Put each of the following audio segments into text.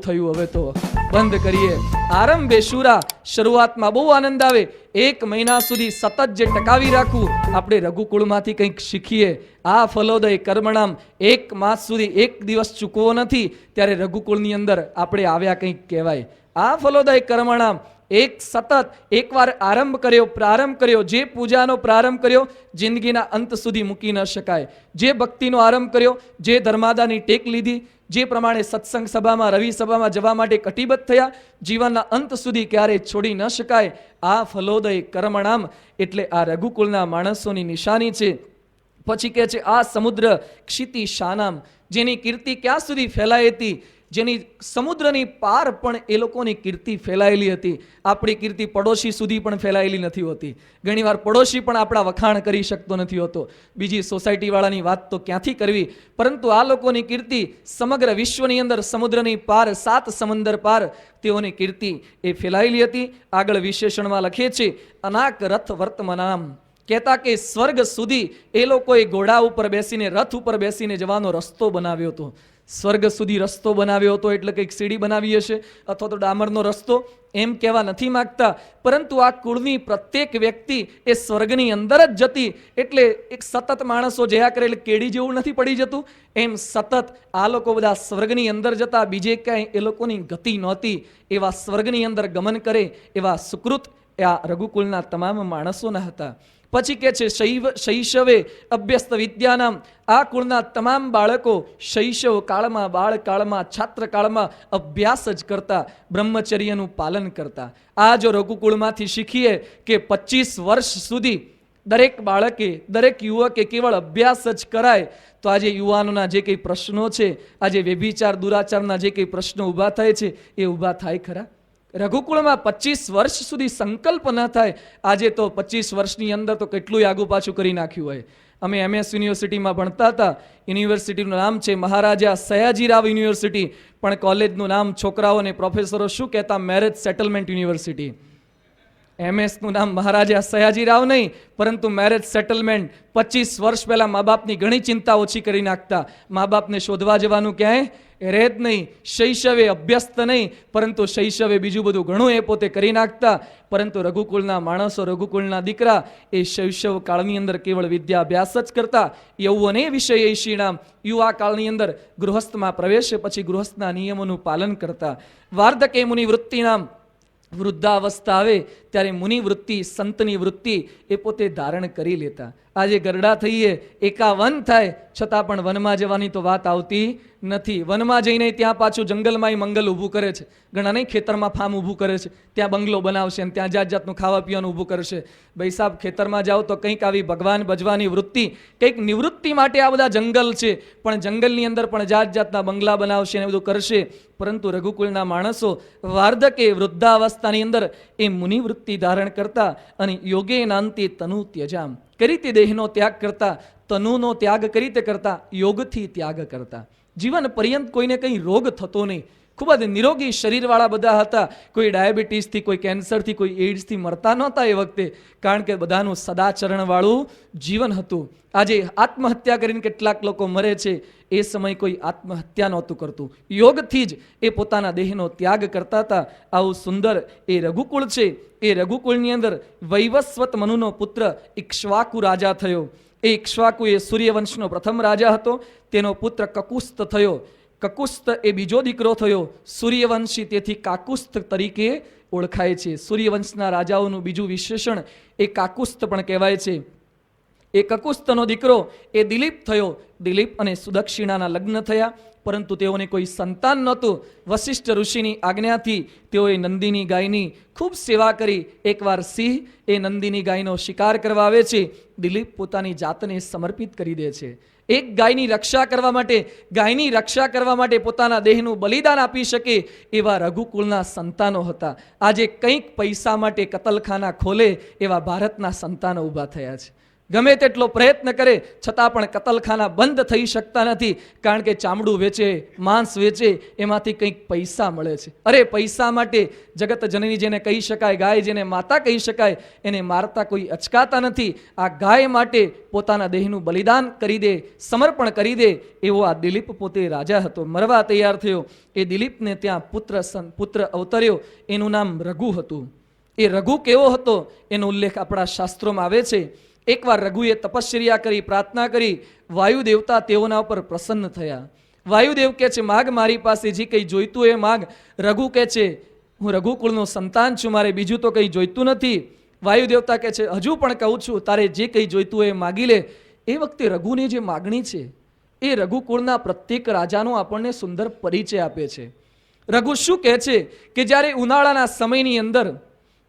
થયું, હવે તો બંધ કરીએ. આરંભે શુરા, શરૂઆતમાં બહુ આનંદ આવે, 1 મહિના સુધી સતત જે ટકાવી રાખવું, આપણે રઘુકુળમાંથી કંઈક શીખીએ. આ ફલોદય કર્મણામ 1 માસ સુધી 1 દિવસ ચૂકવો નથી, ત્યારે રઘુકુળની અંદર આપણે આવ્યા કંઈક કહેવાય. આ ફલોદય કર્મણામ એક સતત એકવાર આરંભ કર્યો, પ્રારંભ કર્યો, જે પૂજાનો પ્રારંભ કર્યો જિંદગીના અંત સુધી મૂકી ન શકાય. જે ભક્તિનો આરંભ કર્યો, જે ધર્માદાની ટેક લીધી, જે પ્રમાણે સત્સંગ સભામાં, રવિ સભામાં જવા માટે કટિબદ્ધ થયા, જીવનના અંત સુધી ક્યારેય છોડી ન શકાય. આ ફલોદય કર્મણામ એટલે આ રઘુકુળના માણસોની નિશાની છે. પછી કહે છે આ સમુદ્ર ક્ષિતિ શાનામ, જેની કીર્તિ ક્યાં સુધી ફેલાઈ હતી, જેની સમુદ્રની પાર પણ એ લોકોની કીર્તિ ફેલાયેલી હતી. આપણી કીર્તિ પડોશી સુધી પણ ફેલાયેલી નથી હોતી. ઘણીવાર પડોશી પણ આપણા વખાણ કરી શકતો નથી હોતો. બીજી સોસાયટીવાળાની વાત તો ક્યાંથી કરવી, પરંતુ આ લોકોની કીર્તિ સમગ્ર વિશ્વની અંદર સમુદ્રની પાર, 7 સમંદર પાર તેઓની કીર્તિ એ ફેલાયેલી હતી. આગળ વિશેષણમાં લખે છે અનાક રથ વર્તમાનામ, કહેતા કે સ્વર્ગ સુધી એ લોકોએ ઘોડા ઉપર બેસીને, રથ ઉપર બેસીને જવાનો રસ્તો બનાવ્યો હતો. સ્વર્ગ સુધી રસ્તો બનાવ્યો હતો એટલે કંઈક સીડી બનાવી હશે, અથવા તો ડામરનો રસ્તો, એમ કહેવા નથી માગતા. પરંતુ આ કુળની પ્રત્યેક વ્યક્તિ એ સ્વર્ગની અંદર જ જતી. એટલે એક સતત માણસો જયા કરે એટલે કેડી જેવું નથી પડી જતું, એમ સતત આ લોકો બધા સ્વર્ગની અંદર જતા, બીજે કાંઈ એ લોકોની ગતિ નહોતી. એવા સ્વર્ગની અંદર ગમન કરે એવા સુકૃત આ રઘુકુળના તમામ માણસોના હતા. પછી કે છે શૈશવે અભ્યસ્ત વિદ્યાનામ, આ કુળના તમામ બાળકો શૈશવ કાળમાં, બાળ કાળમાં, છાત્ર કાળમાં અભ્યાસ જ કરતા, બ્રહ્મચર્યનું પાલન કરતા. આ જો રઘુકુળમાંથી શીખીએ કે 25 વર્ષ સુધી દરેક બાળકે, દરેક યુવકે કેવળ અભ્યાસ જ કરાય, તો આજે યુવાનોના જે કંઈ પ્રશ્નો છે, આજે વ્યભિચાર દુરાચારના જે કંઈ પ્રશ્નો ઊભા થાય છે એ ઊભા થાય ખરા? રઘુકુળમાં 25 વર્ષ સુધી સંકલ્પ ન થાય. આજે તો 25 વર્ષની અંદર તો કેટલું આગુ પાછું કરી નાખ્યું હોય. અમે MS યુનિવર્સિટીમાં ભણતા હતા. યુનિવર્સિટીનું નામ છે મહારાજા સયાજીરાવ યુનિવર્સિટી, પણ કોલેજનું નામ છોકરાઓ અને પ્રોફેસરો શું કહેતા? Marriage settlement university. MS નું નામ મહારાજા સયાજીરાવ નહીં, પરંતુ મેરેજ સેટલમેન્ટ. 25 વર્ષ પહેલા મા બાપની ઘણી ચિંતા ઓછી કરી નાખતા. મા બાપને શોધવા જવાનું ક્યાંય રહે જ નહીં. શૈશવે અભ્યસ્ત નહીં, પરંતુ શૈશવે બીજું બધું ઘણું એ પોતે કરી નાખતા. પરંતુ રઘુકુળના માણસો, રઘુકુળના દીકરા એ શૈશવ કાળની અંદર કેવળ વિદ્યાભ્યાસ જ કરતા. યૌવને વિષયેષીણામ, યુવા કાળની અંદર ગૃહસ્થમાં પ્રવેશે પછી ગૃહસ્થના નિયમોનું પાલન કરતા. વાર્ધકે મુનિ વૃત્તિનામ, વૃદ્ધાવસ્થા આવે ત્યારે મુનિ વૃત્તિ, સંતની વૃત્તિ એ પોતે ધારણ કરી લેતા. આજે ગરડા થઈએ, 51 થાય છતાં પણ વનમાં જવાની તો વાત આવતી નથી. વનમાં જઈને ત્યાં પાછું જંગલમાં મંગલ ઊભું કરે છે. ઘણા નહીં, ખેતરમાં ફાર્મ ઊભું કરે છે, ત્યાં બંગલો બનાવશે અને ત્યાં જાત જાતનું ખાવા પીવાનું ઊભું કરશે. ભાઈ સાહેબ, ખેતરમાં જાઓ તો કંઈક આવી ભગવાન ભજવાની વૃત્તિ, કંઈક નિવૃત્તિ માટે આ બધા જંગલ છે, પણ જંગલની અંદર પણ જાત જાતના બંગલા બનાવશે ને બધું કરશે. પરંતુ રઘુકુળના માણસો વાર્ધકે, વૃદ્ધાવસ્થાની અંદર એ મુનિવૃત્તિ ધારણ કરતા અને યોગે નાંતિ તનુ ત્યજામ, કરી તે દેહનો ત્યાગ કરતા, તનુનો ત્યાગ કરી તે કરતા, યોગથી ત્યાગ કરતા. જીવન પર્યંત કોઈને કંઈ રોગ થતો નહીં. ખૂબ જ નિરોગી શરીરવાળા બધા હતા. કોઈ ડાયાબિટીસથી, કોઈ કેન્સરથી, કોઈ એઇડ્સથી મરતા નહોતા એ વખતે, કારણ કે બધાનું સદાચરણવાળું જીવન હતું. આજે આત્મહત્યા કરીને કેટલાક લોકો મરે છે, એ સમય કોઈ આત્મહત્યા નહોતું કરતું. યોગથી જ એ પોતાના દેહનો ત્યાગ કરતા હતા. આવું સુંદર એ રઘુકુળ છે. એ રઘુકુળની અંદર વૈવસ્વત મનુનો પુત્ર ઇક્ષ્વાકુ રાજા થયો. એ ઇક્ષ્વાકુ એ સૂર્યવંશનો પ્રથમ રાજા હતો. તેનો પુત્ર કકુસ્ત થયો. કકુસ્ત એ બીજો દીકરો થયો. સૂર્યવંશી તેથી કાકુસ્ત તરીકે ઓળખાય છે. સૂર્યવંશના રાજાઓનું બીજું વિશેષણ એ કાકુસ્ત પણ કહેવાય છે. એ કકુસ્તનો દીકરો એ દિલીપ થયો. દિલીપ અને સુદક્ષિણાના લગ્ન થયા, પરંતુ તેઓને કોઈ સંતાન નહોતું. વશિષ્ઠ ઋષિની આજ્ઞાથી તેઓએ નંદીની ગાયની ખૂબ સેવા કરી. એકવાર સિંહ એ નંદીની ગાયનો શિકાર કરવા આવે છે. દિલીપ પોતાની જાતને સમર્પિત કરી દે છે. એક ગાયની રક્ષા કરવા માટે પોતાના દેહનું બલિદાન આપી શકે એવા રઘુકુળના સંતાનો હતા. આજે કંઈક પૈસા માટે કતલખાના ખોલે એવા ભારતના સંતાનો ઊભા થયા છે. ગમે તેટલો પ્રયત્ન કરે છતાં પણ કતલખાના બંધ થઈ શકતા નથી, કારણ કે ચામડું વેચે, માંસ વેચે, એમાંથી કંઈક પૈસા મળે છે. અરે પૈસા માટે જગત જનની જેને કહી શકાય, ગાય જેને માતા કહી શકાય, એને મારતા કોઈ અચકાતા નથી. આ ગાય માટે પોતાના દેહનું બલિદાન કરી દે, સમર્પણ કરી દે, એવો આ દિલીપ પોતે રાજા હતો. મરવા તૈયાર થયો. એ દિલીપને ત્યાં પુત્ર અવતર્યો, એનું નામ રઘુ હતું. એ રઘુ કેવો હતો એનો ઉલ્લેખ આપણા શાસ્ત્રોમાં આવે છે. એકવાર રઘુએ તપશ્ચર્યા કરી, પ્રાર્થના કરી, વાયુ દેવતા તેઓના ઉપર પ્રસન્ન થયા. વાયુદેવ કહે છે, માગ મારી પાસે, જે કંઈ જોઈતું એ માગ. રઘુ કહે છે, હું રઘુકુળનો સંતાન છું, મારે બીજું તો કંઈ જોઈતું નથી. વાયુ દેવતા કહે છે, હજુ પણ કહું છું, તારે જે કંઈ જોઈતું એ માગી લે. એ વખતે રઘુની જે માગણી છે એ રઘુકુળના પ્રત્યેક રાજાનો આપણને સુંદર પરિચય આપે છે. રઘુ શું કહે છે કે જ્યારે ઉનાળાના સમયની અંદર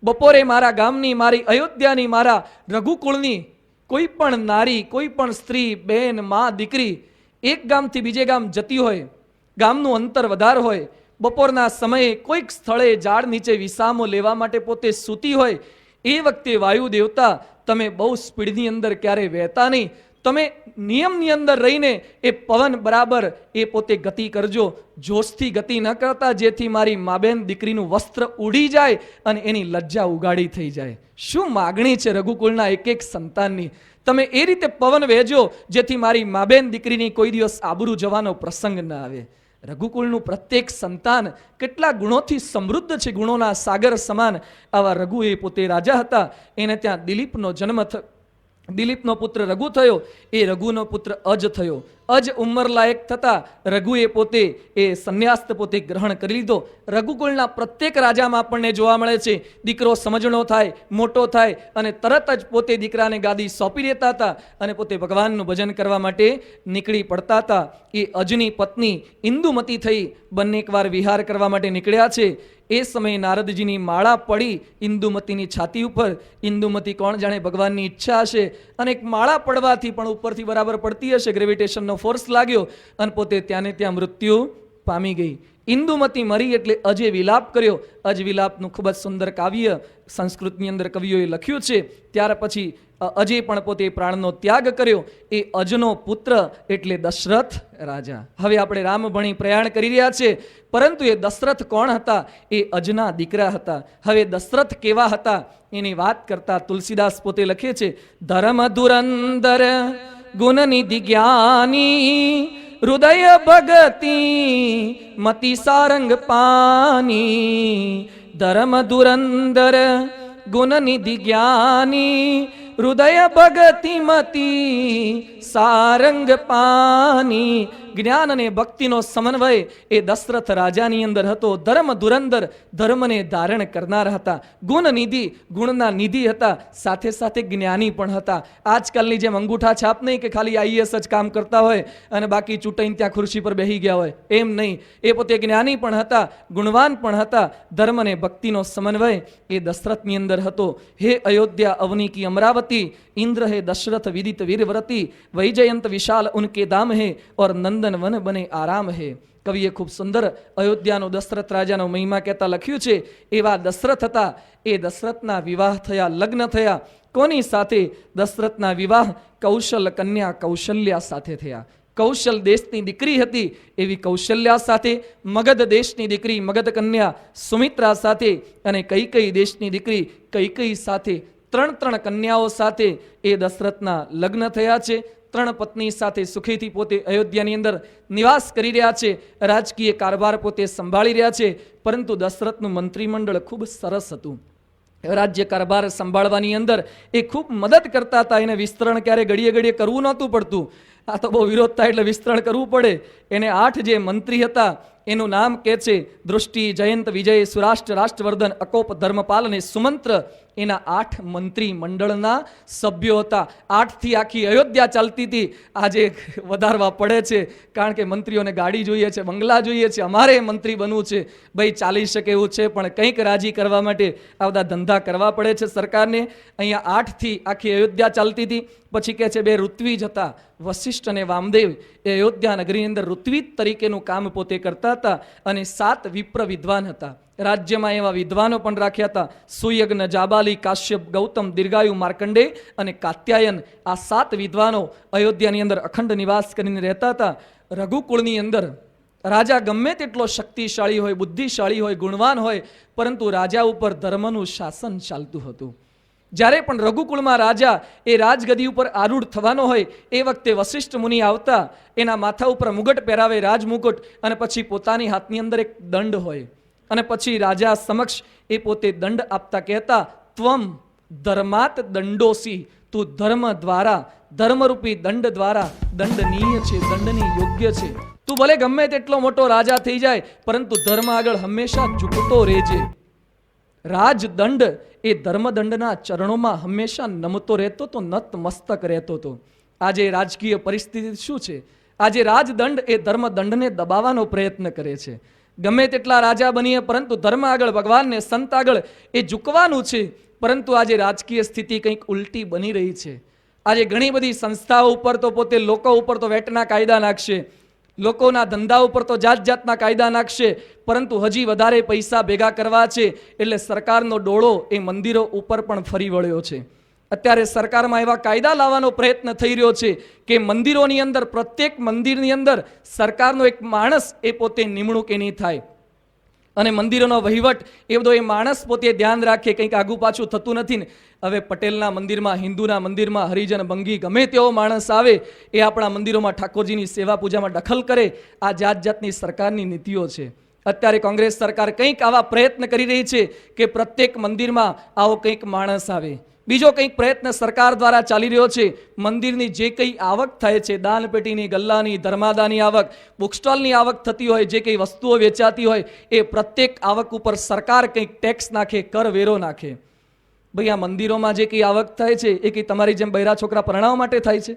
બપોરે મારા ગામની, મારી અયોધ્યાની, મારા રઘુકુળની કોઈ પણ નારી, કોઈ પણ સ્ત્રી, બેન, મા, દીકરી એક ગામથી બીજે ગામ જતી હોય, ગામનું અંતર વધારે હોય, બપોરના સમયે કોઈક સ્થળે ઝાડ નીચે વિસામો લેવા માટે પોતે સૂતી હોય, એ વખતે વાયુ દેવતા તમે બહુ સ્પીડની અંદર ક્યારે વહેતા નહીં, તમે નિયમની અંદર રહીને એ પવન બરાબર એ પોતે ગતિ કરજો, જોશથી ગતિ ન કરતા, જેથી મારી મા બેન દીકરીનું વસ્ત્ર ઉડી જાય અને એની લજ્જા ઉગાડી થઈ જાય. શું માગણી છે રઘુકુળના એક એક સંતાનની! તમે એ રીતે પવન વહેજો જેથી મારી મા બેન દીકરીની કોઈ દિવસ આબરૂ જવાનો પ્રસંગ ન આવે. રઘુકુળનું પ્રત્યેક સંતાન કેટલા ગુણોથી સમૃદ્ધ છે, ગુણોના સાગર સમાન. આવા રઘુ એ પોતે રાજા હતા. એને ત્યાં દિલીપનો જન્મ દિલીપનો પુત્ર રઘુ થયો. એ રઘુનો પુત્ર અજ થયો. અજ ઉંમર લાયક થતા રઘુએ પોતે એ સંન્યાસ પોતે ગ્રહણ કરી લીધો. રઘુકુળના પ્રત્યેક રાજામાં આપણને જોવા મળે છે, દીકરો સમજણો થાય, મોટો થાય અને તરત જ પોતે દીકરાને ગાદી સોંપી દેતા હતા અને પોતે ભગવાનનું ભજન કરવા માટે નીકળી પડતા હતા. એ અજની પત્ની ઇન્દુમતી થઈ બંને એકવાર વિહાર કરવા માટે નીકળ્યા છે. એ સમયે નારદજીની માળા પડી ઇન્દુમતીની છાતી ઉપર. ઇન્દુમતી કોણ જાણે ભગવાનની ઈચ્છા હશે અને એક માળા પડવાથી પણ ઉપરથી બરાબર પડતી હશે, ગ્રેવિટેશનનો ફોર્સ લાગ્યો અને પોતે ત્યાંને ત્યાં મૃત્યુ પામી ગઈ. ઇન્દુમતી મરી એટલે અજે વિલાપ કર્યો. અજ વિલાપનું ખૂબ જ સુંદર કાવ્ય સંસ્કૃતની અંદર કવિઓએ લખ્યું છે. ત્યાર પછી અજે પણ પોતે પ્રાણનો ત્યાગ કર્યો. એ અજનો પુત્ર એટલે દશરથ રાજા. હવે આપણે રામ ભણી પ્રયાણ કરી રહ્યા છે, પરંતુ એ દશરથ કોણ હતા? એ અજના દીકરા હતા. હવે દશરથ કેવા હતા એની વાત કરતા તુલસીદાસ પોતે લખે છે, ધર્મ ધુરંધર ગુણનિધિ જ્ઞાની હૃદય ભગતિ મતિ સારંગ પાની. ધર્મ ધુરંધર ગુણનિધિ જ્ઞાની હૃદય ભગતિ મતિ સારંગ પાની. જ્ઞાન અને ભક્તિનો સમન્વય એ દશરથ રાજાની અંદર હતો. ધર્મ ધુરંધર, ધર્મને ધારણ કરનાર હતા. ગુણ નિધિ, ગુણના નિધિ હતા. સાથે સાથે જ્ઞાની પણ હતા. આજકાલની જેમ અંગૂઠા છાપ નહીં કે ખાલી આઈએસ જ કામ કરતા હોય અને બાકી ચૂંટાઈને ત્યાં ખુરશી પર બેસી ગયા હોય, એમ નહીં. એ પોતે જ્ઞાની પણ હતા, ગુણવાન પણ હતા. ધર્મ અને ભક્તિનો સમન્વય એ દશરથની અંદર હતો. હે અયોધ્યા અવની કી અમરાવતી, इंद्र है दशरथ विदित वीरव्रती, वैजयंत विशाल उनके दाम है और नंदन वन बने आराम है. કવિએ ખૂબ સુંદર અયોધ્યાનો દશરથ રાજાનો મહિમા કહેતા લખ્યું છે. એવા દશરથ હતા. એ દશરથના વિવાહ થયા, લગ્ન થયા. કોની સાથે? દશરથના વિવાહ કૌશલ કન્યા કૌશલ્યા સાથે થયા. કૌશલ દેશની દીકરી હતી એવી કૌશલ્યા સાથે, મગધ દેશની દીકરી મગધ કન્યા સુમિત્રા સાથે અને કૈકેયી દેશની દીકરી કૈકેયી સાથે, ત્રણ કન્યાઓ સાથે એ દશરથના લગ્ન થયા છે. 3 પત્ની સાથે સુખીથી પોતે અયોધ્યાની અંદર નિવાસ કરી રહ્યા છે. રાજકીય કારભાર પોતે સંભાળી રહ્યા છે. પરંતુ દશરથનું મંત્રીમંડળ ખૂબ સરસ હતું. રાજ્ય કારભાર સંભાળવાની અંદર એ ખૂબ મદદ કરતા હતા. એને વિસ્તરણ ક્યારે ઘડીએ ઘડીએ કરવું નહોતું પડતું. આ તો બહુ વિરોધ થાય એટલે વિસ્તરણ કરવું પડે. એને 8 જે મંત્રી હતા એનું નામ કહે છે દૃષ્ટિ, જયંત, વિજય, સુરાષ્ટ્ર, રાષ્ટ્રવર્ધન, અકોપ, ધર્મપાલ અને સુમંત્ર. એના 8 મંત્રી મંડળના સભ્યો હતા. 8થી આખી અયોધ્યા ચાલતી હતી. આજે વધારવા પડે છે, કારણ કે મંત્રીઓને ગાડી જોઈએ છે, બંગલા જોઈએ છે. અમારે મંત્રી બનવું છે, ભાઈ ચાલી શકે એવું છે, પણ કંઈક રાજી કરવા માટે આ બધા ધંધા કરવા પડે છે સરકારને. અહીંયા 8થી આખી અયોધ્યા ચાલતી હતી. પછી કહે છે 2 ઋત્વિજ હતા, વશિષ્ઠ અને વામદેવ. એ અયોધ્યા નગરીની અંદર ઋત્વિજ તરીકેનું કામ પોતે કરતા હતા અને 7 વિપ્ર વિદ્વાન હતા. રાજ્યમાં એવા વિદ્વાનો પણ રાખ્યા હતા. સુયજ્ઞ, જાબાલી, કાશ્યપ, ગૌતમ, દીર્ઘાયુ, માર્કંડે અને કાત્યાયન, આ 7 વિદ્વાનો અયોધ્યાની અંદર અખંડ નિવાસ કરીને રહેતા હતા. રઘુકુળની અંદર રાજા ગમે તેટલો શક્તિશાળી હોય, બુદ્ધિશાળી હોય, ગુણવાન હોય, પરંતુ રાજા ઉપર ધર્મનું શાસન ચાલતું હતું. જ્યારે પણ રઘુકુળમાં રાજા એ રાજગદી ઉપર આરૂઢ થવાનો હોય એ વખતે વશિષ્ઠ મુનિ આવતા, એના માથા ઉપર મુગટ પહેરાવે, રાજમુકુટ, અને પછી પોતાની હાથની અંદર એક દંડ હોય અને પછી રાજા સમક્ષ એ પોતે દંડ આપતા કહેતા, ત્વમ ધર્માત દંડોસી, તું ધર્મ દ્વારા, ધર્મરૂપી દંડ દ્વારા દંડનીય છે, દંડની યોગ્ય છે. તું ભલે ગમે તેટલો મોટો રાજા થઈ જાય, પરંતુ ધર્મ આગળ હંમેશા ઝૂકતો રહેજે. રાજદંડ એ ધર્મદંડના ચરણોમાં હંમેશા નમતો રહેતો તો, નત મસ્તક રહેતો હતો. આજે રાજકીય પરિસ્થિતિ શું છે? આજે રાજદંડ એ ધર્મદંડને દબાવવાનો પ્રયત્ન કરે છે. ગમે તેટલા રાજા બનીએ, પરંતુ ધર્મ આગળ, ભગવાનને, સંત આગળ એ ઝૂકવાનું છે. પરંતુ આજે રાજકીય સ્થિતિ કંઈક ઉલટી બની રહી છે. આજે ઘણી બધી સંસ્થાઓ ઉપર તો પોતે લોકો ઉપર તો વેટના કાયદા નાખશે, લોકોના ધંધા ઉપર તો જાત જાતના કાયદા નાખશે, પરંતુ હજી વધારે પૈસા ભેગા કરવા છે એટલે સરકારનો ડોળો એ મંદિરો ઉપર પણ ફરી વળ્યો છે. અત્યારે સરકારમાં એવા કાયદા લાવવાનો પ્રયત્ન થઈ રહ્યો છે કે મંદિરોની અંદર, પ્રત્યેક મંદિરની અંદર સરકારનો એક માણસ એ પોતે નિમણૂક એની થાય અને મંદિરોનો વહીવટ એ બધો એ માણસ પોતે ધ્યાન રાખે, કંઈક આગુ પાછું થતું નથી ને. હવે પટેલના મંદિરમાં, હિન્દુના મંદિરમાં, હરિજન, બંગી, ગમે તેવો માણસ આવે એ આપણા મંદિરોમાં ઠાકોરજીની સેવા પૂજામાં દખલ કરે. આ જાત જાતની સરકારની નીતિઓ છે. અત્યારે કોંગ્રેસ સરકાર કંઈક આવા પ્રયત્ન કરી રહી છે કે પ્રત્યેક મંદિરમાં આવો કંઈક માણસ આવે. બીજો કંઈક પ્રયત્ન સરકાર દ્વારા ચાલી રહ્યો છે. મંદિરની જે કંઈ આવક થાય છે, દાનપેટીની, ગલ્લાની, ધર્માદાની આવક, બુકસ્ટોલની આવક થતી હોય, જે કંઈ વસ્તુઓ વેચાતી હોય, એ પ્રત્યેક આવક ઉપર સરકાર કંઈક ટેક્સ નાખે, કર વેરો નાખે. ભાઈ, આ મંદિરોમાં જે કંઈ આવક થાય છે એ કંઈ તમારી જેમ બૈરા છોકરા પરણાવવા માટે થાય છે?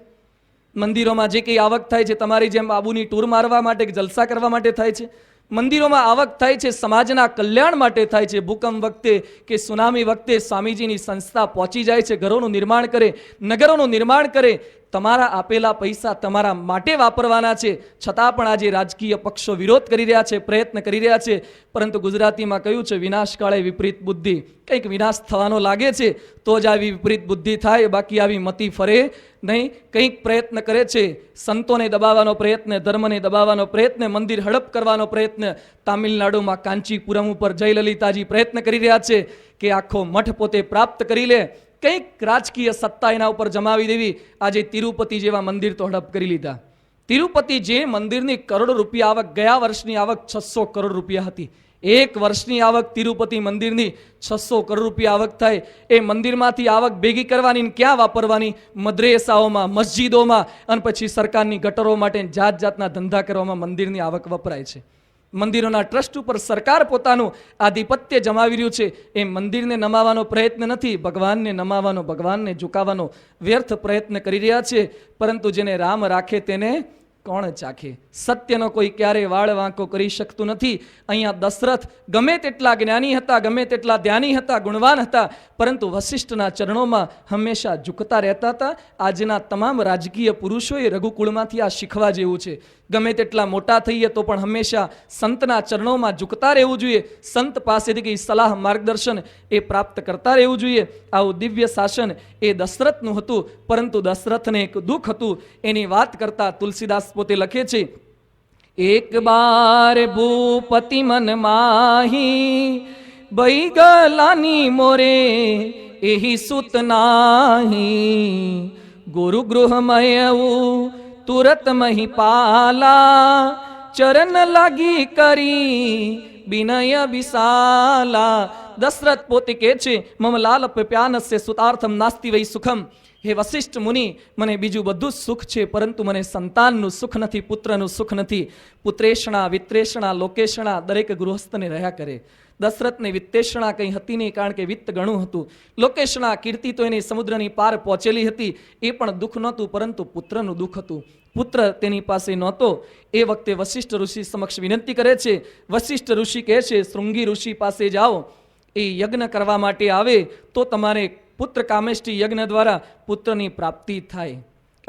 મંદિરોમાં જે કંઈ આવક થાય છે તમારી જેમ આબુની ટૂર મારવા માટે કે જલસા કરવા માટે થાય છે? મંદિરોમાં આવક થાય છે સમાજના કલ્યાણ માટે થાય છે. ભૂકંપ વખતે કે સુનામી વખતે સ્વામીજીની સંસ્થા પહોંચી જાય છે, ઘરોનું નિર્માણ કરે, નગરોનું નિર્માણ કરે. તમારા આપેલા પૈસા તમારા માટે વાપરવાના છે, છતાં પણ આજે રાજકીય પક્ષો વિરોધ કરી રહ્યા છે, પ્રયત્ન કરી રહ્યા છે. પરંતુ ગુજરાતીમાં કહ્યું છે, વિનાશ કાળે વિપરીત બુદ્ધિ. કંઈક વિનાશ થવાનો લાગે છે તો જ આવી વિપરીત બુદ્ધિ થાય, બાકી આવી મતી ફરે નહીં. કંઈક પ્રયત્ન કરે છે, સંતોને દબાવવાનો પ્રયત્ન, ધર્મને દબાવવાનો પ્રયત્ન, મંદિર હડપ કરવાનો પ્રયત્ન. તામિલનાડુમાં કાંચીપુરમ ઉપર જયલલિતાજી પ્રયત્ન કરી રહ્યા છે કે આખો મઠ પોતે પ્રાપ્ત કરી લે, કંઈક રાજકીય સત્તા એના ઉપર જમાવી દેવી. આજે તિરુપતિ જેવા મંદિર તો હડપ કરી લીધા. તિરુપતિ જે મંદિરની કરોડો રૂપિયા આવક, ગયા વર્ષની આવક 600 કરોડ રૂપિયા હતી. એક વર્ષની આવક તિરુપતિ મંદિરની 600 કરોડ રૂપિયા આવક થાય. એ મંદિરમાંથી આવક ભેગી કરવાની ક્યાં વાપરવાની? મદ્રેસાઓમાં, મસ્જિદોમાં અને પછી સરકારની ગટરો માટે જાત જાતના ધંધા કરવામાં મંદિરની આવક વપરાય છે. મંદિરોના ટ્રસ્ટ ઉપર સરકાર પોતાનું આધિપત્ય જમાવી રહ્યું છે. એ મંદિરને નમાવાનો પ્રયત્ન નથી, ભગવાનને નમાવાનો, ભગવાનને ઝુકાવવાનો વ્યર્થ પ્રયત્ન કરી રહ્યા છે. પરંતુ જેને રામ રાખે તેને કોણ ચાખે? સત્યનો કોઈ ક્યારે વાળ વાંકો કરી શકતું નથી. અહીંયા દશરથ ગમે તેટલા જ્ઞાની હતા, ગમે તેટલા ધ્યાની હતા, ગુણવાન હતા, પરંતુ વશિષ્ઠના ચરણોમાં હંમેશા ઝૂકતા રહેતા હતા. આજના તમામ રાજકીય પુરુષોએ રઘુકુળમાંથી આ શીખવા જેવું છે. ગમે તેટલા મોટા થઈએ તો પણ હંમેશા સંતના ચરણોમાં ઝૂકતા રહેવું જોઈએ. સંત પાસેથી કઈ સલાહ, માર્ગદર્શન એ પ્રાપ્ત કરતા રહેવું જોઈએ. આવું દિવ્ય શાસન એ દશરથનું હતું. પરંતુ દશરથને એક દુઃખ હતું. એની વાત કરતા તુલસીદાસ પોતે લખે છે, એક બાર ભૂપતિ મન માહી, બૈગલાની મોરે એહી સુત નાહી, ગુરુ ગૃહમયવું તુરત મહિપાલા, ચરણ લાગી કરી વિનય વિશાલા. દશરથ પોતે કહે છે, મમ લાલ પ્યાનસ્ય સુતાર્થમ નાસ્તિ વૈ સુખમ. હે વશિષ્ઠ મુનિ, મને બીજું બધું સુખ છે, પરંતુ મને સંતાનનું સુખ નથી, પુત્રનું સુખ નથી. પુત્રેષણા, વિત્રેષણા, લોકેષણા દરેક ગૃહસ્થને રહ્યા કરે. દશરથને વિત્તેષણા કંઈ હતી નહીં, કારણ કે વિત્ત ઘણું હતું. લોકેષણા, કીર્તિ તો એની સમુદ્રની પાર પહોંચેલી હતી, એ પણ દુઃખ નહોતું, પરંતુ પુત્રનું દુઃખ હતું. પુત્ર તેની પાસે નહોતો. એ વખતે વશિષ્ઠ ઋષિ સમક્ષ વિનંતી કરે છે. વશિષ્ઠ ઋષિ કહે છે, શૃંગી ઋષિ પાસે જાઓ, એ યજ્ઞ કરવા માટે આવે તો તમારે પુત્ર કામેષ્ટિ યજ્ઞ દ્વારા પુત્રની પ્રાપ્તિ થાય.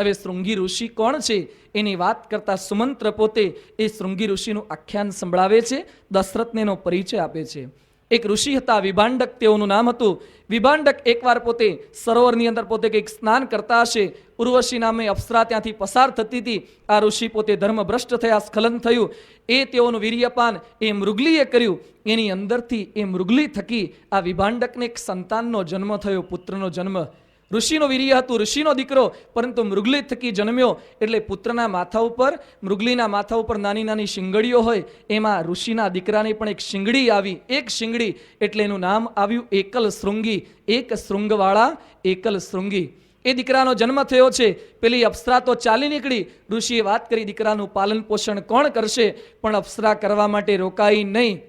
હવે શૃંગી ઋષિ કોણ છે એની વાત કરતા સુમંત્ર પોતે એ શૃંગી ઋષિનું આખ્યાન સંભળાવે છે, દશરથને એનો પરિચય આપે છે. એક ઋષિ હતા વિભાંડક, તેઓનું નામ હતું. વિભાંડક એકવાર પોતે સરોવરની અંદર પોતે કંઈક સ્નાન કરતા હશે. ઉર્વશી નામે અપ્સરા ત્યાંથી પસાર થતી હતી. આ ઋષિ પોતે ધર્મભ્રષ્ટ થયા, સ્ખલન થયું. એ તેઓનું વીર્યપાન એ મૃગલીએ કર્યું. એની અંદરથી એ મૃગલી થકી આ વિભાંડકને એક સંતાનનો જન્મ થયો, પુત્રનો જન્મ. ઋષિનો વીર્ય હતું, ઋષિનો દીકરો, પરંતુ મૃગલી થકી જન્મ્યો. એટલે પુત્રના માથા ઉપર, મૃગલીના માથા ઉપર નાની નાની શિંગડીઓ હોય, એમાં ઋષિના દીકરાની પણ એક શિંગડી આવી. એક શિંગડી એટલે એનું નામ આવ્યું એકલ શૃંગી, એક શૃંગવાળા એકલ શૃંગી. એ દીકરાનો જન્મ થયો છે. પેલી અપ્સરા તો ચાલી નીકળી. ઋષિએ વાત કરી દીકરાનું પાલન પોષણ કોણ કરશે, પણ અપ્સરા કરવા માટે રોકાઈ નહીં.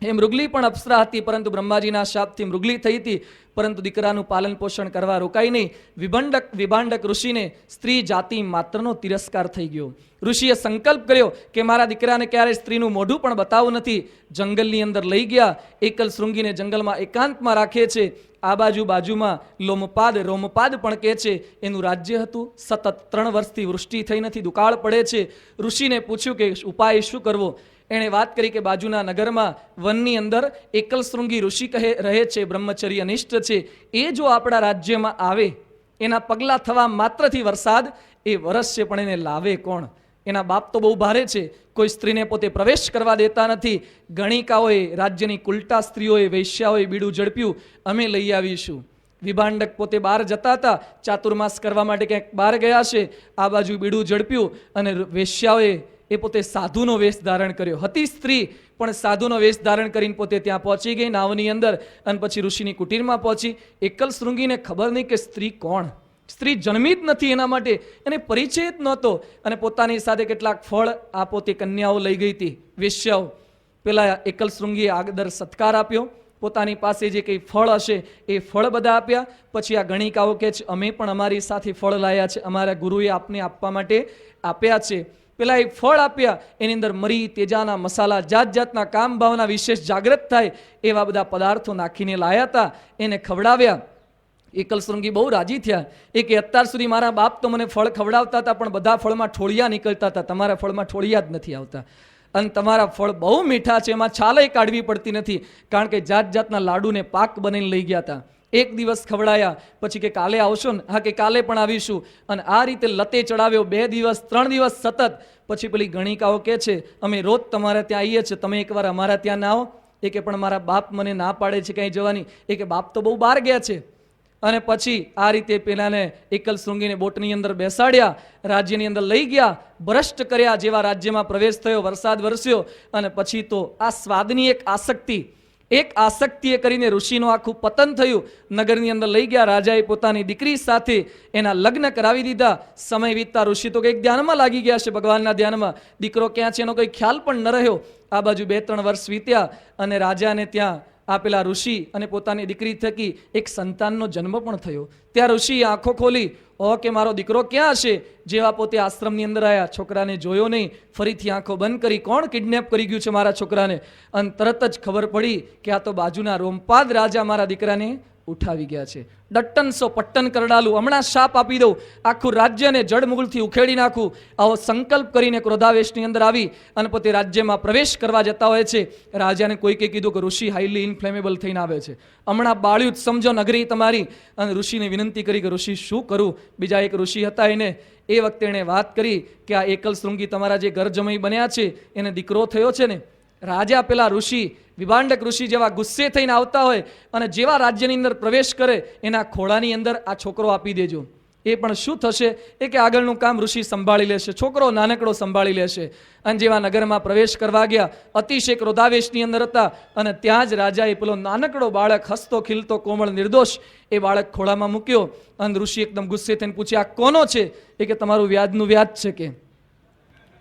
એ મૃગલી પણ અપ્સરા હતી, પરંતુ બ્રહ્માજીના શાપથી મૃગલી થઈ હતી, પરંતુ દીકરાનું પાલન પોષણ કરવા રોકાઈ નહીં. વિભાંડક ઋષિને સ્ત્રી જાતિ માત્રનો તિરસ્કાર થઈ ગયો. ઋષિએ સંકલ્પ કર્યો કે મારા દીકરાને ક્યારે સ્ત્રીનું મોઢું પણ બતાવવું નથી. જંગલની અંદર લઈ ગયા. એકલ શૃંગીને જંગલમાં એકાંતમાં રાખે છે. આ બાજુમાં રોમપાદ પણ કહે છે, એનું રાજ્ય હતું. સતત 3 વર્ષથી વૃષ્ટિ થઈ નથી, દુકાળ પડે છે. ઋષિને પૂછ્યું કે ઉપાય શું કરવો. એણે વાત કરી કે બાજુના નગરમાં વનની અંદર એકલ શૃંગી ઋષિ રહે છે, બ્રહ્મચર્ય નિષ્ઠ છે. એ જો આપણા રાજ્યમાં આવે, એના પગલાં થવા માત્રથી વરસાદ એ વરસશે, પણ એને લાવે કોણ? એના બાપ તો બહુ ભારે છે, કોઈ સ્ત્રીને પોતે પ્રવેશ કરવા દેતા નથી. ગણિકાઓએ, રાજ્યની કુલટા સ્ત્રીઓએ, વૈશ્યાઓએ બીડું ઝડપ્યું, અમે લઈ આવીશું. વિભાંડક પોતે બહાર જતા હતા, ચાતુર્માસ કરવા માટે ક્યાંક બહાર ગયા છે. આ બાજુ બીડું ઝડપ્યું અને વેશ્યાઓએ એ પોતે સાધુનો વેશ ધારણ કર્યો. હતી સ્ત્રી, પણ સાધુનો વેશ ધારણ કરીને પોતે ત્યાં પહોંચી ગઈ નાવની અંદર, અને પછી ઋષિની કુટીરમાં પહોંચી. એકલ શૃંગીને ખબર નહીં કે સ્ત્રી કોણ. સ્ત્રી જન્મી જ નથી, એના માટે એને પરિચય જ નહોતો. અને પોતાની સાથે કેટલાક ફળ આ પોતે કન્યાઓ લઈ ગઈ હતી, વેશ્યાઓ. પેલા એકલ શૃંગીએ આદર સત્કાર આપ્યો. પોતાની પાસે જે કંઈ ફળ હશે એ ફળ બધા આપ્યા. પછી આ ગણિકાઓ કહે છે અમે પણ અમારી સાથે ફળ લાયા છે, અમારા ગુરુએ આપને આપવા માટે આપ્યા છે. પેલા એક ફળ આપ્યા, એની અંદર મરી, તેજાના મસાલા, જાત જાતના કામ ભાવના વિશેષ જાગૃત થાય એવા બધા પદાર્થો નાખીને લાયા હતા. એને ખવડાવ્યા. એકલ શૃંગી બહુ રાજી થયા. એ કે અત્યાર સુધી મારા બાપ તો મને ફળ ખવડાવતા હતા, પણ બધા ફળમાં ઠોળિયા નીકળતા હતા, તમારા ફળમાં ઠોળિયા જ નથી આવતા. અને તમારા ફળ બહુ મીઠા છે, એમાં છાલય કાઢવી પડતી નથી, કારણ કે જાત જાતના લાડુને પાક બનાવીને લઈ ગયા હતા. એક દિવસ ખવડાયા, પછી કે કાલે આવશો ને? હા, કે કાલે પણ આવીશું. અને આ રીતે લતે ચડાવ્યો. 2 દિવસ 3 દિવસ સતત. પછી પેલી ગણિકાઓ કહે છે અમે રોજ તમારા ત્યાં આવીએ છીએ, તમે એકવાર અમારા ત્યાં ના આવો? એ કે પણ મારા બાપ મને ના પાડે છે ક્યાંય જવાની. એ કે બાપ તો બહુ બહાર ગયા છે. અને પછી આ રીતે પેલાને એકલ શૃંગીને બોટની અંદર બેસાડ્યા, રાજ્યની અંદર લઈ ગયા, ભ્રષ્ટ કર્યા. જેવા રાજ્યમાં પ્રવેશ થયો, વરસાદ વરસ્યો, અને પછી તો આ સ્વાદની એક આસક્તિએ કરીને ઋષિનું આખું પતન થયું. નગરની અંદર લઈ ગયા. રાજાએ પોતાની દીકરી સાથે એના લગ્ન કરાવી દીધા. સમય વીતતા ઋષિ તો કંઈક ધ્યાનમાં લાગી ગયા છે, ભગવાનના ધ્યાનમાં. દીકરો ક્યાં છે એનો કોઈ ખ્યાલ પણ ન રહ્યો. આ બાજુ 2-3 વર્ષ વીત્યા અને રાજાને ત્યાં આ પેલા ઋષિ અને પોતાની દીકરી થકી એક સંતાનનો જન્મ પણ થયો. ત્યાં ઋષિએ આંખો ખોલી, કે મારો દીકરો ક્યાં હશે? જેવા પોતે આશ્રમની અંદર આવ્યા, છોકરાને જોયો નહીં. ફરીથી આંખો બંધ કરી, કોણ કિડનેપ કરી ગયું છે મારા છોકરાને? અને તરત જ ખબર પડી કે આ તો બાજુના રોમપાદ રાજા મારા દીકરાને ઉઠાવી ગયા છે. ડટ્ટન પટ્ટન કરડાલું, હમણાં શાપ આપી દઉં, આખું રાજ્યને જડમૂળથી ઉખેડી નાખું. આવો સંકલ્પ કરીને ક્રોધાવેશની અંદર આવી અને પોતે રાજ્યમાં પ્રવેશ કરવા જતા હોય છે. રાજાને કોઈકે કીધું કે ઋષિ હાઈલી ઇન્ફ્લેમેબલ થઈને આવે છે, હમણાં બાળ્યું જ સમજો નગરી તમારી. અને ઋષિને વિનંતી કરી કે ઋષિ શું કરું? બીજા એક ઋષિ હતા, એને એ વખતે એણે વાત કરી કે આ એકલ શૃંગી તમારા જે ઘર જમાઈ બન્યા છે એને દીકરો થયો છે ને. રાજા પેલા ઋષિ, વિભાંડક ઋષિ જેવા ગુસ્સે થઈને આવતા હોય અને જેવા રાજ્યની અંદર પ્રવેશ કરે, એના ખોળાની અંદર આ છોકરો આપી દેજો. એ પણ શું થશે? એ કે આગળનું કામ ઋષિ સંભાળી લેશે, છોકરો નાનકડો સંભાળી લેશે. અને જેવા નગરમાં પ્રવેશ કરવા ગયા, અતિશય ક્રોધાવેશની અંદર હતા, અને ત્યાં જ રાજાએ પેલો નાનકડો બાળક, હસતો ખીલતો કોમળ નિર્દોષ, એ બાળક ખોળામાં મૂક્યો. અને ઋષિ એકદમ ગુસ્સે થઈને પૂછે આ કોનો છે? એ કે તમારું વ્યાજનું વ્યાજ છે. કે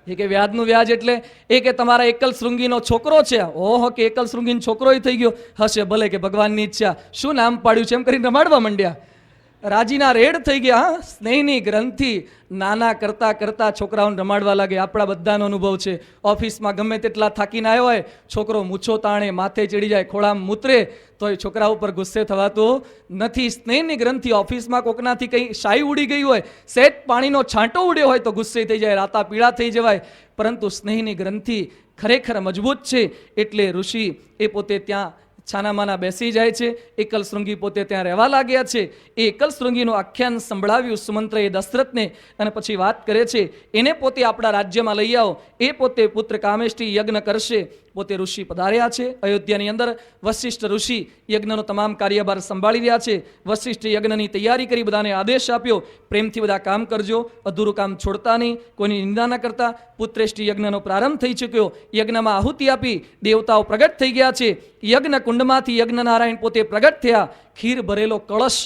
એ કે વ્યાજનું વ્યાજ એટલે? એ કે તમારા એકલ શૃંગીનો છોકરો છે. ઓહો, કે એકલ શૃંગીનો છોકરો થઈ ગયો હશે, ભલે, કે ભગવાનની ઈચ્છા. શું નામ પાડ્યું છે? એમ કરીને રમાડવા માંડ્યા. રાજીના રેડ થઈ ગયા. હા, સ્નેહની ગ્રંથિ નાના કરતા કરતા છોકરાઓને રમાડવા લાગે. આપણા બધાનો અનુભવ છે. ઓફિસમાં ગમે તેટલા થાકીને આવ્યો હોય, છોકરો મૂછો તાણે માથે ચડી જાય, ખોળામાં મૂતરે, તો એ છોકરા ઉપર ગુસ્સે થવાતો નથી. સ્નેહની ગ્રંથિ ઓફિસમાં કોકનાથી કંઈ શાઈ ઉડી ગઈ હોય, સેજ પાણીનો છાંટો ઉડ્યો હોય તો ગુસ્સે થઈ જાય, રાતા પીળા થઈ જવાય. પરંતુ સ્નેહની ગ્રંથિ ખરેખર મજબૂત છે. એટલે ઋષિ એ પોતે ત્યાં છાનામાના બેસી જાય છે. એકલ શૃંગી પોતે ત્યાં રહેવા લાગ્યા છે. એ એકલ શૃંગીનું આખ્યાન સંભળાવ્યું સુમંત્રએ દશરથને, અને પછી વાત કરે છે એને પોતે આપણા રાજ્યમાં લઈ આવો, એ પોતે પુત્ર કામેષ્ટી યજ્ઞ કરશે. પોતે ઋષિ પધાર્યા છે અયોધ્યાની અંદર. વશિષ્ઠ ઋષિ યજ્ઞનો તમામ કાર્યભાર સંભાળી રહ્યા છે. વશિષ્ઠ યજ્ઞની તૈયારી કરી બધાને આદેશ આપ્યો, પ્રેમથી બધા કામ કરજો, અધૂરું કામ છોડતા નહીં, કોઈની નિંદા ન કરતા. પુત્રેષ્ઠી યજ્ઞનો પ્રારંભ થઈ ચૂક્યો. યજ્ઞમાં આહુતિ આપી દેવતાઓ પ્રગટ થઈ ગયા છે. યજ્ઞ કુંડમાંથી યજ્ઞ નારાયણ પોતે પ્રગટ થયા. ખીર ભરેલો કળશ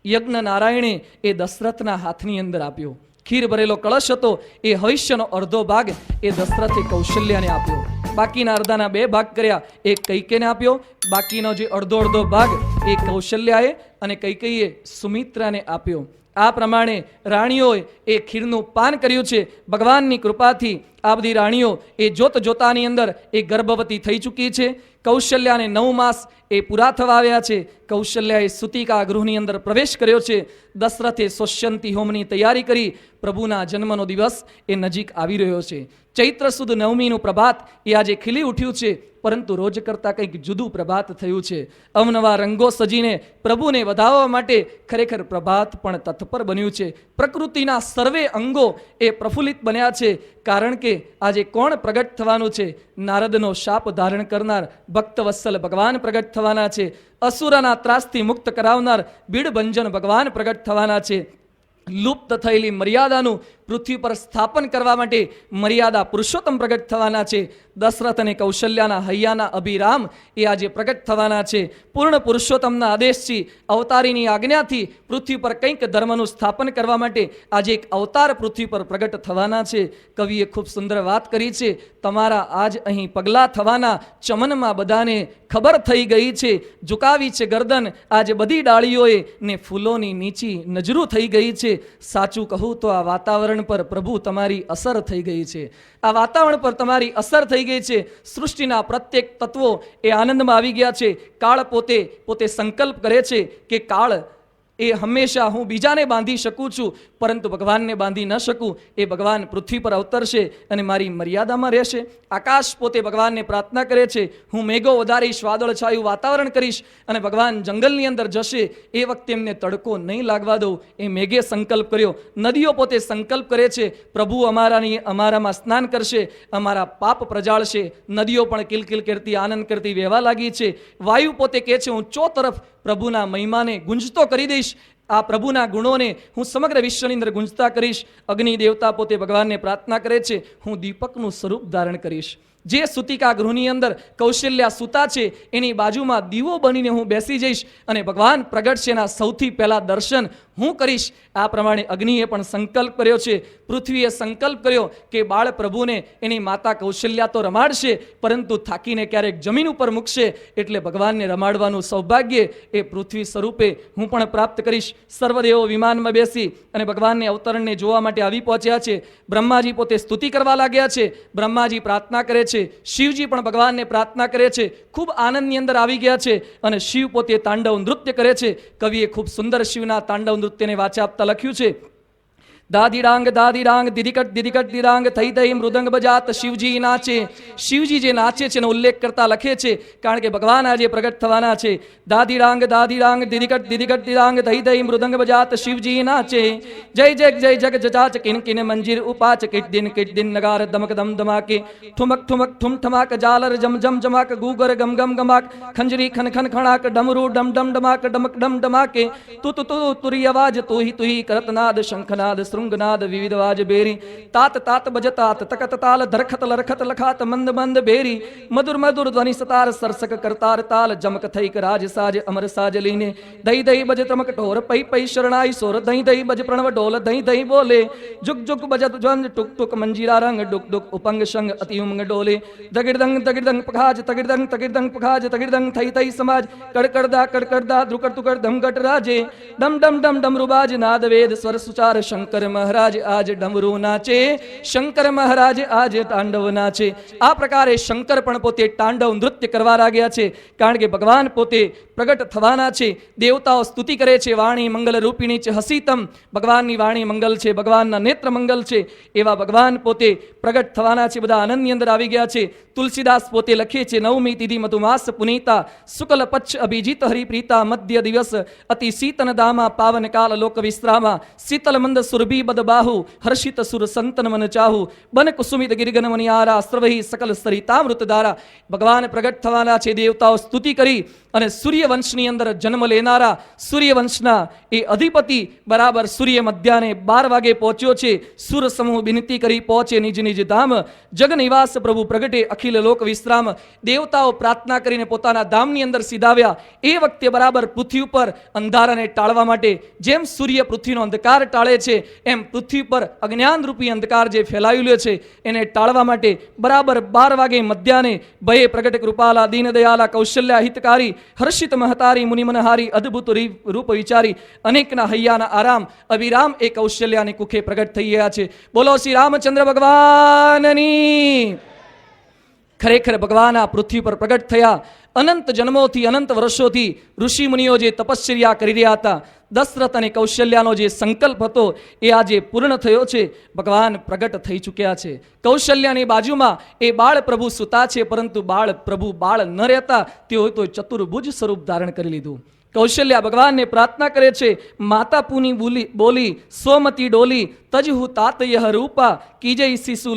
યજ્ઞ નારાયણે એ દશરથના હાથની અંદર આપ્યો. ખીર ભરેલો કળશ હતો, એ હવિષ્યનો અડધો ભાગ એ દશરથે કૌશલ્યાને આપ્યો. બાકીના અડધાના 2 ભાગ કર્યા. એક કૈકેયને આપ્યો, બાકીનો જે અડધો ભાગ એ કૌશલ્યાએ અને કૈકેયીએ સુમિત્રાને આપ્યો. આ પ્રમાણે રાણીઓએ એ ખીરનું પાન કર્યું છે. ભગવાનની કૃપાથી આ બધી રાણીઓ એ જોતાની અંદર એ ગર્ભવતી થઈ ચૂકી છે. કૌશલ્યાને 9 માસ એ પૂરા થવા આવ્યા છે. કૌશલ્યાએ સુતિકા ગૃહની અંદર પ્રવેશ કર્યો છે. દશરથે સોષ્યંતી હોમની તૈયારી કરી. પ્રભુના જન્મનો દિવસ એ નજીક આવી રહ્યો છે. ચૈત્ર સુદ 9મીનું પ્રભાત એ આજે ખીલી ઉઠ્યું છે. પરંતુ રોજ કરતાં કંઈક જુદું પ્રભાત થયું છે. અવનવા રંગો સજીને પ્રભુને વધાવવા માટે ખરેખર પ્રભાત પણ તત્પર બન્યું છે. પ્રકૃતિના સર્વે અંગો એ પ્રફુલ્લિત બન્યા છે. કારણ કે આજે કોણ પ્રગટ થવાનું છે? નારદનો શાપ ધારણ કરનાર ભક્તવત્સલ ભગવાન પ્રગટ થવાના છે. અસુરના ત્રાસથી મુક્ત કરાવનાર બીડભંજન ભગવાન પ્રગટ થવાના છે. લુપ્ત થયેલી મર્યાદાનું પૃથ્વી પર સ્થાપન કરવા માટે મર્યાદા પુરુષોત્તમ પ્રગટ થવાના છે. દશરથ અને કૌશલ્યાના હૈયાના અભિરામ એ આજે પ્રગટ થવાના છે. પૂર્ણ પુરુષોત્તમના આદેશથી, અવતારીની આજ્ઞાથી પૃથ્વી પર કંઈક ધર્મનું સ્થાપન કરવા માટે આજે એક અવતાર પૃથ્વી પર પ્રગટ થવાના છે. કવિએ ખૂબ સુંદર વાત કરી છે. તમારા આજ અહીં પગલાં થવાના ચમનમાં બધાને ખબર થઈ ગઈ છે. ઝુકાવી છે ગરદન આજે બધી ડાળીઓએ ને ફૂલોની નીચી નજરું થઈ ગઈ છે. સાચું કહું તો આ વાતાવરણ પર પ્રભુ તમારી અસર થઈ ગઈ છે. આ વાતાવરણ પર તમારી અસર થઈ ગઈ છે. સૃષ્ટિના પ્રત્યેક તત્વો એ આનંદમાં આવી ગયા છે. કાળ પોતે સંકલ્પ કરે છે કે કાળ એ હંમેશા હું બીજાને બાંધી શકું છું, પરંતુ ભગવાનને બાંધી ન શકું. એ ભગવાન પૃથ્વી પર અવતરશે અને મારી મર્યાદામાં રહેશે. આકાશ પોતે ભગવાનને પ્રાર્થના કરે છે, હું મેઘો વધારીશ, વાદળ છાયું વાતાવરણ કરીશ, અને ભગવાન જંગલની અંદર જશે. એ વખતે એમને તડકો નહીં લાગવા દઉં. એ મેઘે સંકલ્પ કર્યો. નદીઓ પોતે સંકલ્પ કરે છે, પ્રભુ અમારામાં સ્નાન કરશે, અમારા પાપ પ્રજાળશે. નદીઓ પણ કિલકિલ કરતી આનંદ કરતી વહેવા લાગી છે. વાયુ પોતે કહે છે, હું તરફ પ્રભુના મહિમાને ગુંજતો કરી દઈશ. આ પ્રભુના ગુણોને હું સમગ્ર વિશ્વની અંદર ગુંજતા કરીશ. અગ્નિ દેવતા પોતે ભગવાનને પ્રાર્થના કરે છે, હું દીપકનું સ્વરૂપ ધારણ કરીશ. જે સુતિકા ગૃહની અંદર કૌશલ્યા સૂતા છે એની બાજુમાં દીવો બનીને હું બેસી જઈશ અને ભગવાન પ્રગટ છે એના સૌથી પહેલા દર્શન હું કરીશ. આ પ્રમાણે અગ્નિએ પણ સંકલ્પ કર્યો છે. પૃથ્વીએ સંકલ્પ કર્યો કે બાળ પ્રભુને એની માતા કૌશલ્યા તો રમાડશે, પરંતુ થાકીને ક્યારેક જમીન ઉપર મૂકશે, એટલે ભગવાનને રમાડવાનું સૌભાગ્ય એ પૃથ્વી સ્વરૂપે હું પણ પ્રાપ્ત કરીશ. સર્વદેવો વિમાનમાં બેસી અને ભગવાનને અવતરણને જોવા માટે આવી પહોંચ્યા છે. બ્રહ્માજી પોતે સ્તુતિ કરવા લાગ્યા છે. બ્રહ્માજી પ્રાર્થના કરે છે. શિવજી પણ ભગવાનને પ્રાર્થના કરે છે. ખૂબ આનંદની અંદર આવી ગયા છે અને શિવ પોતે તાંડવ નૃત્ય કરે છે. કવિએ ખૂબ સુંદર શિવના તાંડવ નૃત્યને વાચા આપતા લખ્યું છે, દાદી ડાંગ દીદીકટ દીદાંગ થઈ થઈ મૃદંગ બજાત શિવજી નાચે. શિવજી જે નાચે છે એનો ઉલ્લેખ કરતા લખે છે, કારણ કે ભગવાન આજે પ્રગટ થવાના છે. દાદી ડાંગ દીદીકટ દીદાંગ થઈ થઈ મૃદંગ બજાત શિવજી નાચે. જય જગ જજાચ કિન કિન મંજીર ઉપાચ કિટ દિન નગાર દમક દમ ધમાકે. ઠુમક ઠુમ ઠમાક જાલર જમ જમ જમાક ગુગર ગમ ગમ ગમાક. ખંજરી ખન ખન ખણાક ડમરૂ ડમ ડમ ડમાક ડમક ડમ ડમાકે. તુ તુરી અવાજ તુહી કરતનાદ શંખનાદ શૃંગનાદ વિવિધવાજ બેરી તાત તાત બજતાત તકત તાલ ધરખત લરખત લખાત મંદ મંદ બેરી મધુર મધુર ધ્વનિ સતાર સરસક કરતાર તાલ જમક થઈક રાજ સાજ અમર સાજ લીને દઈ દઈ બજ તમક ઢોર પઈ પઈ શરણાઈ સોર દઈ દઈ બજ પ્રણવ ઢોલ દઈ દઈ બોલે જુગ જુગ બજત જ્વંદ ટુક ટુક મંજીરા રંગ ડુક ડુક ઉપંગ સંગ અતિ ઉમંગ ડોલે તગિડદંગ પખાજ તગિડદંગ પખાજ તગિડદંગ થઈ થઈ સમાજ કડકડદા દ્રુકડ તુકડ ધમઘટ રાજે ડમ ડમ ડમ ડમરુબાજ નાદ વેદ સ્વર સુચાર શંકર મહારાજ આજ ડમરુ નાચે શંકર મહારાજ આજ તાંડવ નાચે આ પ્રકારે શંકર પણ પોતે તાંડવ નૃત્ય કરવા લાગ્યા છે કારણ કે ભગવાન પોતે પ્રગટ થવાના છે દેવતાઓ સ્તુતિ કરે છે વાણી મંગલ રૂપિણી છે હસીતમ ભગવાનની વાણી મંગલ છે ભગવાનના નેત્ર મંગલ છે એવા ભગવાન પોતે પ્રગટ થવાના છે બધા આનંદની અંદર આવી ગયા છે તુલસીદાસ પોતે લખે છે નવમી તિથિ મધુમાસ પુનીતા શુક્લ પક્ષ અભિજીત હરિપ્રીતા મધ્ય દિવસ અતિ શીતન દામા પાવન કાલ લોક વિશ્રામા શીતલ મંદ સુરભી બદ બાહુ હર્ષિત સુર સંતન મન ચાહુ બન કુસુમિત ગિરિગન મનિયારા સર્વહી સકલ સરિતામૃત ધારા ભગવાન પ્રગટ થવાના છે દેવતાઓ સ્તુતિ કરી અને સૂર્યવંશની અંદર જન્મ લેનારા સૂર્યવંશના એ અધિપતિ બરાબર સૂર્ય મધ્યાને 12 વાગે પહોંચ્યો છે સુર સમૂહ વિનંતી કરી પહોંચે નિજ નિજ ધામ જગ નિવાસ પ્રભુ પ્રગટે અખિલ લોક વિશ્રામ દેવતાઓ પ્રાર્થના કરીને પોતાના ધામની અંદર સીધાવ્યા એ વખતે બરાબર પૃથ્વી ઉપર અંધારાને ટાળવા માટે જેમ સૂર્ય પૃથ્વીનો અંધકાર ટાળે છે એમ પૃથ્વી પર અજ્ઞાન રૂપી અંધકાર જે ફેલાયેલો છે એને ટાળવા માટે બરાબર 12 વાગે મધ્યાને ભયે પ્રગટ કૃપાલા દીન દયાલા કૌશલ્યા હિતકારી હર્ષિત મહતારી મુનિમનહારી અદ્ભુત રૂપ વિચારી અનેકના હૈયાના આરામ અવિરામ એ કૌશલ્યાની કુખે પ્રગટ થઈ ગયા છે. બોલો શ્રી રામચંદ્ર ભગવાનની. ખરેખર ભગવાન આ પૃથ્વી પર પ્રગટ થયા. અનંત જન્મોથી અનંત વર્ષોથી ઋષિ મુનિઓ જે તપશ્ચર્યા કરી રહ્યા હતા, દશરથ અને કૌશલ્યાનો જે સંકલ્પ હતો એ આજે પૂર્ણ થયો છે. ભગવાન પ્રગટ થઈ ચૂક્યા છે. કૌશલ્યાની બાજુમાં એ બાળ પ્રભુ સુતા છે, પરંતુ બાળ પ્રભુ બાળ ન રહેતા તેઓ તો ચતુર્ભુજ સ્વરૂપ ધારણ કરી લીધું. કૌશલ્યા ભગવાનને પ્રાર્થના કરે છે, માતા પુની બોલી સોમતી ડોલી તજહુ તાતયહ રૂપા કીજય શિશુ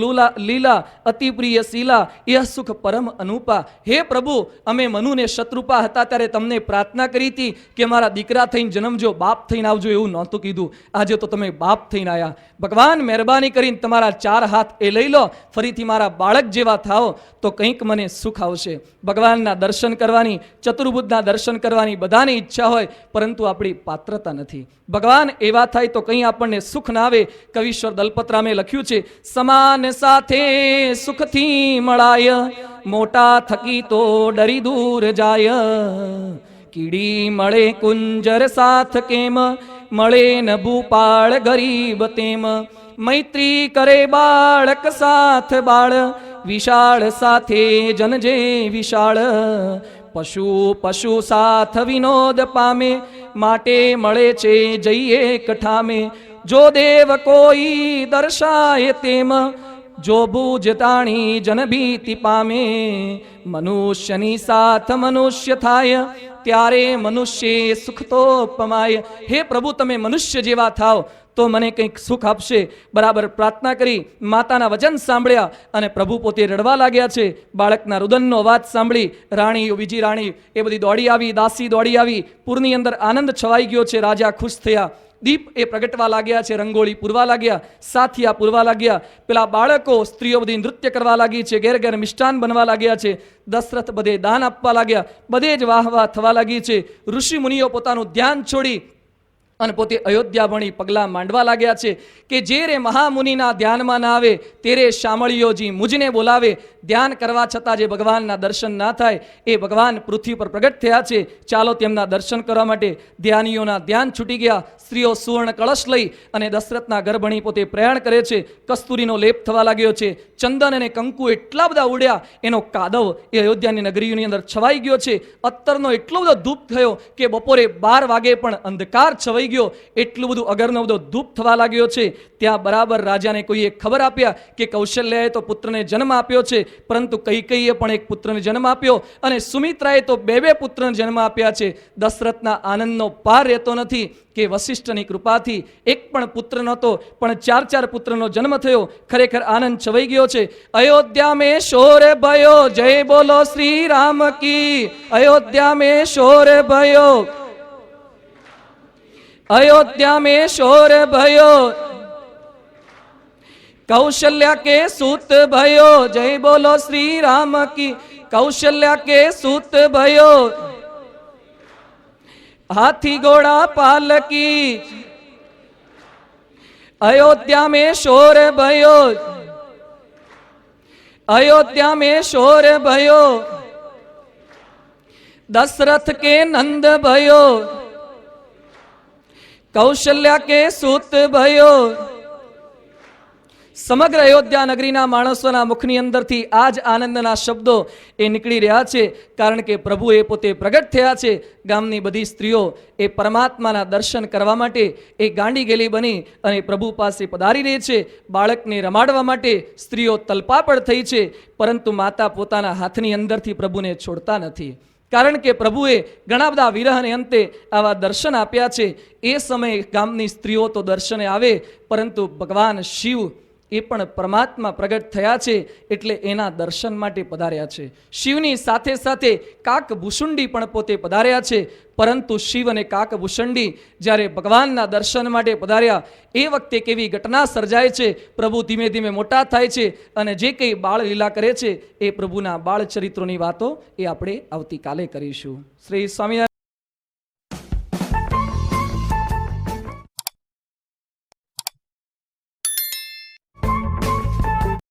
લીલા અતિ પ્રિય શીલા યહ સુખ પરમ અનુપા. હે પ્રભુ, અમે મનુને શત્રુપા હતા ત્યારે તમને પ્રાર્થના કરી હતી કે મારા દીકરા થઈને જન્મજો, બાપ થઈને આવજો, એવું નહોતું કીધું. આજે તો તમે બાપ થઈને આવ્યા. ભગવાન મહેરબાની કરીને તમારા 4 હાથ એ લઈ લો, ફરીથી મારા બાળક જેવા થાઓ તો કંઈક મને સુખ આવશે. ભગવાનના દર્શન કરવાની, ચતુર્ભુજના દર્શન કરવાની બધાની ઈચ્છા હોય, પરંતુ આપણી પાત્રતા નથી. ભગવાન એવા થાય તો કંઈ આપણને સુખ ના આવે. કવિશ્વર દલપતરામે લખ્યું છે, સમાન સાથે સુખથી મળાય, મોટા થકી તો ડરી દૂર જાય. કીડી મળે કુંજર સાથ કેમ, મળે ન ભૂપાળ ગરીબ તેમ. મૈત્રી કરે બાળક સાથ બાળ, વિશાળ સાથે જનજે વિશાળ. પશુ સાથ વિનોદ પામે, માટે મળે છે જઈએ કઠામે. જો દેવ કોઈ દર્શાય તેમ, જો ભુજ તાણી જન ભીતિ પામે. મનુષ્યની સાથ મનુષ્ય થાય, ત્યારે મનુષ્ય સુખ તો પમાય. હે પ્રભુ, તમે મનુષ્ય જેવા થાવ તો મને કંઈક સુખ આપશે. બરાબર પ્રાર્થના કરી માતાના વચન સાંભળ્યા અને પ્રભુ પોતે રડવા લાગ્યા છે. બાળકના રુદનનો અવાજ સાંભળી રાણીઓ, બીજી રાણી એ બધી દોડી આવી, દાસી દોડી આવી. પૂરની અંદર આનંદ છવાઈ ગયો છે. રાજા ખુશ થયા. દીપ એ પ્રગટવા લાગ્યા છે, રંગોળી પૂરવા લાગ્યા, સાથિયા પૂરવા લાગ્યા. પેલા બાળકો, સ્ત્રીઓ બધી નૃત્ય કરવા લાગી છે, ઘેર ઘેર મિષ્ટાન બનવા લાગ્યા છે. દશરથ બધે દાન આપવા લાગ્યા, બધે જ વાહ વાહ થવા લાગી છે. ઋષિ મુનિઓ પોતાનું ધ્યાન છોડી અને પોતે અયોધ્યા ભણી પગલાં માંડવા લાગ્યા છે કે જે રે મહામુનિના ધ્યાનમાં ના આવે તેરે શામળીઓજી મુજને બોલાવે. ધ્યાન કરવા છતાં જે ભગવાનના દર્શન ના થાય એ ભગવાન પૃથ્વી પર પ્રગટ થયા છે. ચાલો તેમના દર્શન કરવા માટે. ધ્યાનીઓના ધ્યાન છૂટી ગયા. સ્ત્રીઓ સુવર્ણ કળશ લઈ અને દશરથના ઘર ભણી પોતે પ્રયાણ કરે છે. કસ્તુરીનો લેપ થવા લાગ્યો છે. ચંદન અને કંકુ એટલા બધા ઉડ્યા, એનો કાદવ એ અયોધ્યાની નગરીઓની અંદર છવાઈ ગયો છે. અત્તરનો એટલો બધો ધૂપ થયો કે બપોરે 12 વાગે પણ અંધકાર છવાઈ ગયો. એટલું બધું અગરનો બધો ધૂપ થવા લાગ્યો છે. ત્યાં બરાબર રાજાને કોઈએ ખબર આપ્યા કે કૌશલ્યાએ તો પુત્રને જન્મ આપ્યો છે, પરંતુ કૈકેયીએ પણ એક પુત્રને જન્મ આપ્યો અને સુમિત્રાએ તો 2 પુત્રને જન્મ આપ્યા છે. દશરથના આનંદનો પાર રહેતો નથી કે વશિષ્ઠની કૃપાથી એક પણ પુત્ર નહોતો, પણ 4 પુત્રનો જન્મ થયો. ખરેખર આનંદ છવાઈ ગયો છે. અયોધ્યા મેં શોર ભયો, જય બોલો શ્રી રામ કી. અયોધ્યા મેં શોર ભયો, અયોધ્યા મેં શોર ભયો, कौशल्या के सूत भयो, जय बोलो श्री राम की। कौशल्या के सूत भयो, हाथी घोड़ा पालकी। अयोध्या में शोर भयो, अयोध्या में शोर भयो, दशरथ के नंद भयो, कौशल्या के सूत भयो। समग्र अयोध्या नगरीना माणसोना मुखनी अंदरथी आज आनंदना शब्दो ए निकળી રહ્યા છે, કારણ કે પ્રભુ એ પોતે પ્રગટ થયા છે। ગામની બધી સ્ત્રીઓ એ પરમાત્માના દર્શન કરવા માટે એ ગાંડી ગેલી બની અને પ્રભુ પાસે પધારી રહી છે। બાળકને રમાડવા માટે સ્ત્રીઓ તલપાપડ થઈ છે, પરંતુ માતા પોતાના હાથની અંદરથી પ્રભુને છોડતા નથી, કારણ કે પ્રભુએ ઘણા બધા વિરહને અંતે આવા દર્શન આપ્યા છે। એ સમયે ગામની સ્ત્રીઓ તો દર્શને આવે, પરંતુ ભગવાન શિવ એ પણ પરમાત્મા પ્રગટ થયા છે એટલે એના દર્શન માટે પધાર્યા છે। શિવની સાથે સાથે કાકભૂષુંડી પણ પોતે પધાર્યા છે, પરંતુ શિવ અને કાકભૂષુંડી જ્યારે ભગવાનના દર્શન માટે પધાર્યા એ વખતે કેવી ઘટના સર્જાય છે। પ્રભુ ધીમે ધીમે મોટા થાય છે અને જે કંઈ બાળ લીલા કરે છે એ પ્રભુના બાળ ચરિત્રોની વાતો એ આપણે આવતીકાલે કરીશું। શ્રી સ્વામિનારાયણ।